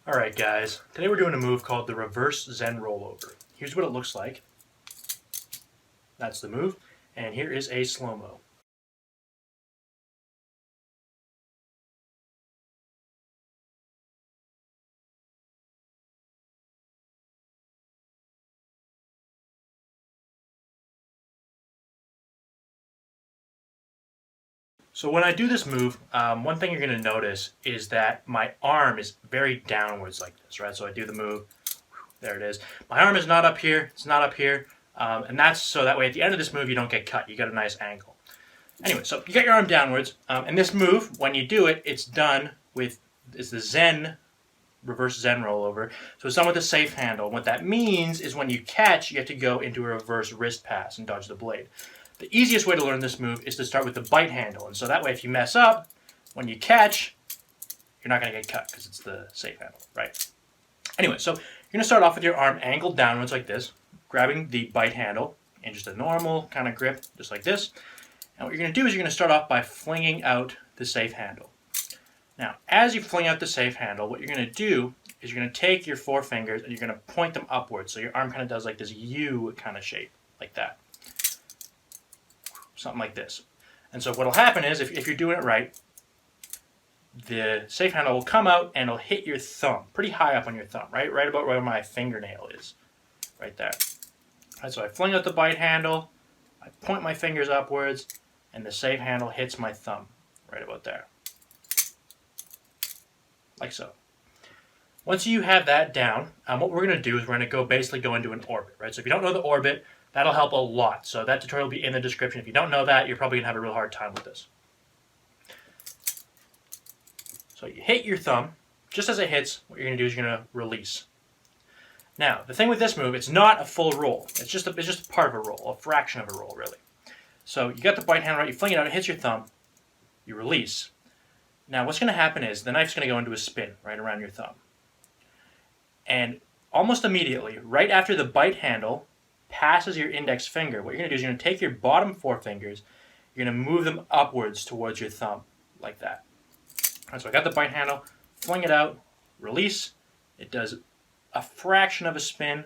Alright guys, today we're doing a move called the reverse Zen Rollover. Here's what it looks like. That's the move, and here is a slow-mo. So when I do this move, one thing you're going to notice is that my arm is very downwards like this, right? So I do the move, there it is. My arm is not up here, it's not up here, and that's so that way at the end of this move you don't get cut, you get a nice angle. Anyway, so you got your arm downwards, and this move, when you do it, it's done with, it's the Zen, reverse Zen rollover. So it's done with a safe handle. And what that means is when you catch, you have to go into a reverse wrist pass and dodge the blade. The easiest way to learn this move is to start with the bite handle. And so that way if you mess up, when you catch, you're not going to get cut because it's the safe handle, right? Anyway, so you're going to start off with your arm angled downwards like this, grabbing the bite handle in just a normal kind of grip, just like this. And what you're going to do is you're going to start off by flinging out the safe handle. Now, as you fling out the safe handle, what you're going to do is you're going to take your four fingers and you're going to point them upwards. So your arm kind of does like this U kind of shape, like that. Something like this. And so what will happen is, if you're doing it right, the safe handle will come out and it'll hit your thumb, pretty high up on your thumb, right? Right about where my fingernail is, right there. Right, so I fling out the bite handle, I point my fingers upwards, and the safe handle hits my thumb, right about there. Like so. Once you have that down, what we're going to do is we're going to basically go into an orbit, right? So if you don't know the orbit, that'll help a lot. So that tutorial will be in the description. If you don't know that, you're probably going to have a real hard time with this. So you hit your thumb. Just as it hits, what you're going to do is you're going to release. Now, the thing with this move, it's not a full roll. It's just a part of a roll, a fraction of a roll, really. So you got the bite handle right, you fling it out, it hits your thumb, you release. Now what's going to happen is the knife's going to go into a spin right around your thumb. And almost immediately, right after the bite handle passes your index finger, what you're going to do is you're going to take your bottom four fingers, you're going to move them upwards towards your thumb, like that. All right, so I got the bite handle, fling it out, release. It does a fraction of a spin, and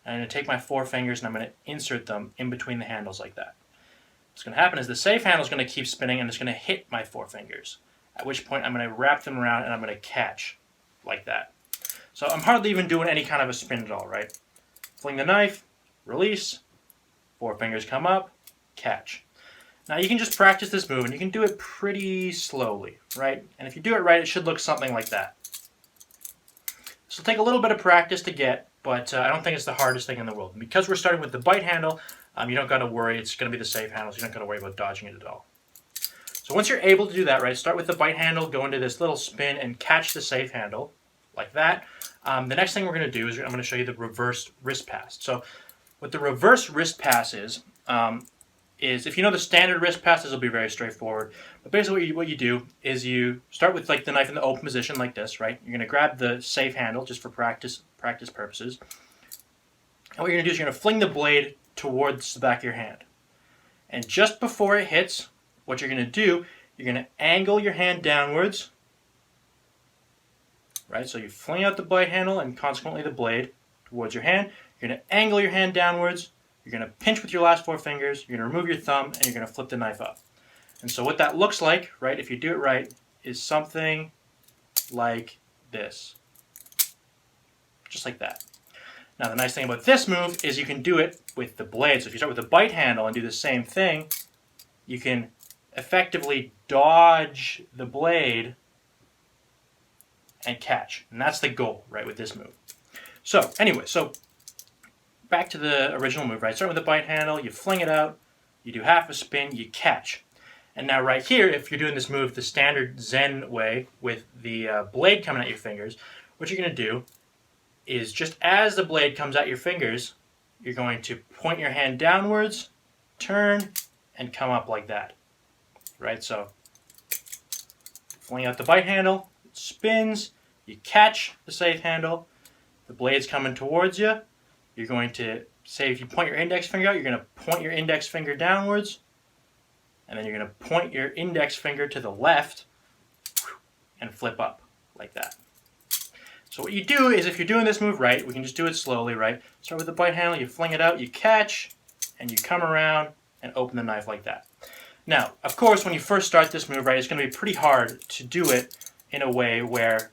I'm going to take my four fingers and I'm going to insert them in between the handles like that. What's going to happen is the safe handle is going to keep spinning and it's going to hit my four fingers, at which point I'm going to wrap them around and I'm going to catch, like that. So I'm hardly even doing any kind of a spin at all, right? Fling the knife, release, four fingers come up, catch. Now you can just practice this move and you can do it pretty slowly, right? And if you do it right, it should look something like that. This will take a little bit of practice to get, but I don't think it's the hardest thing in the world. And because we're starting with the bite handle, you don't got to worry. It's going to be the safe handle, so you don't got to worry about dodging it at all. So once you're able to do that, right, start with the bite handle, go into this little spin, and catch the safe handle, like that. The next thing we're going to do is I'm going to show you the reverse wrist pass. So what the reverse wrist pass is if you know the standard wrist pass, this will be very straightforward. But basically what you do is you start with like the knife in the open position like this, right? You're going to grab the safe handle just for practice purposes. And what you're going to do is you're going to fling the blade towards the back of your hand. And just before it hits, what you're going to do, you're going to angle your hand downwards, right? So you fling out the bite handle and consequently the blade towards your hand. You're going to angle your hand downwards. You're going to pinch with your last four fingers. You're going to remove your thumb and you're going to flip the knife up. And so what that looks like, right, if you do it right, is something like this. Just like that. Now the nice thing about this move is you can do it with the blade. So if you start with the bite handle and do the same thing, you can effectively dodge the blade and catch. And that's the goal, right, with this move. So anyway, so back to the original move, right? Start with the bite handle, you fling it out, you do half a spin, you catch. And now right here, if you're doing this move the standard Zen way with the blade coming at your fingers, what you're going to do is just as the blade comes at your fingers, you're going to point your hand downwards, turn, and come up like that. Right? So, fling out the bite handle, it spins, you catch the safe handle, the blade's coming towards you, you're going to, say if you point your index finger out, you're going to point your index finger downwards, and then you're going to point your index finger to the left, and flip up, like that. So what you do is, if you're doing this move right, we can just do it slowly, right? Start with the bite handle, you fling it out, you catch, and you come around and open the knife like that. Now, of course, when you first start this move, right, it's going to be pretty hard to do it in a way where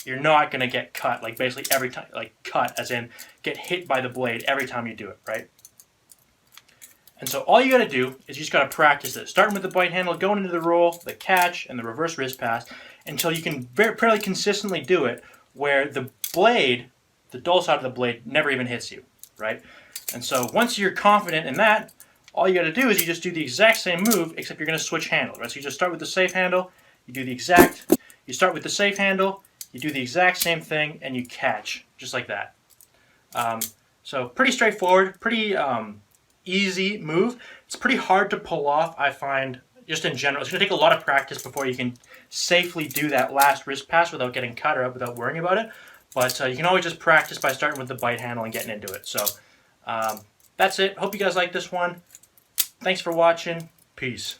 you're not going to get cut, like basically every time, like cut as in get hit by the blade every time you do it, right? And so all you got to do is you just got to practice it, starting with the bite handle, going into the roll, the catch, and the reverse wrist pass, until you can fairly consistently do it where the blade, the dull side of the blade, never even hits you, right? And so once you're confident in that, all you got to do is you just do the exact same move, except you're going to switch handle, right? So you just start with the safe handle, you do the exact, you start with the safe handle, you do the exact same thing, and you catch, just like that. So pretty straightforward, pretty easy move. It's pretty hard to pull off, I find, just in general. It's going to take a lot of practice before you can safely do that last wrist pass without getting cut or without worrying about it. But you can always just practice by starting with the bite handle and getting into it. So that's it. Hope you guys like this one. Thanks for watching. Peace.